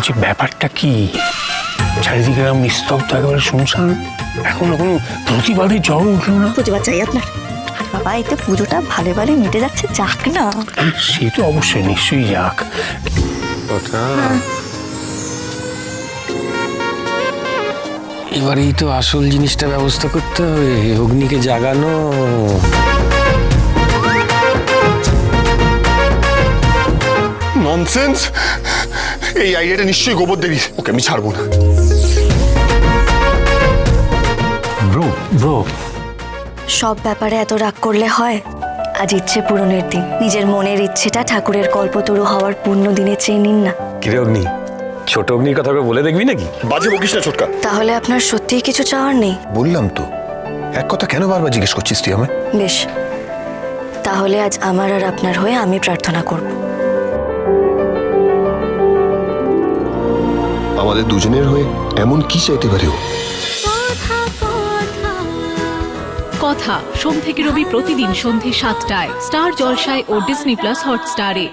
বলছি ব্যাপারটা কি? চারিদিকে নিস্তব্ধ, একেবারে শুনশান, এখনো কোনো প্রতিবাদের জ্বর উঠলো না। প্রতিবাদ চাই আপনার? বাবা, এতে পুজোটা ভালো ভালো মিটে যাচ্ছে, যাক না। সে তো অবশ্যই, নিশ্চয়ই যাক। এবারেই তো আসল জিনিসটা ব্যবস্থা করতে হবে, অগ্নিকে জাগানো। ননসেন্স! এই আইডিয়াটা নিশ্চয়ই গোবর দেবীর, ওকে আমি ছাড়বো না। ব্রো ব্রো, সব ব্যাপারে এত রাগ করলে হয়? আজ ইচ্ছে পূরণের দিন, নিজের মনের ইচ্ছেটা ঠাকুরের কল্পতরু হওয়ার পূর্ণ দিনে চেয়ে নিন না। কিরে অগ্নি, ছোট অগ্নির কথা করে বলে দেখবি নাকি? বাজে বকিস না ছোটকা। তাহলে আপনার সত্যিই কিছু চাওয়ার নেই? বললাম তো, এক কথা কেন বারবার জিজ্ঞেস করছিস তুই আমায়? বেশ, তাহলে আজ আমার আর আপনার হয়ে আমি প্রার্থনা করব। আমাদের দুজনের হয়ে এমন কি চাইতে পারে ও? কথা সোম থেকে রবি প্রতিদিন সন্ধে ৭টায় স্টার জলসায় ও ডিজনি প্লাস হটস্টারে।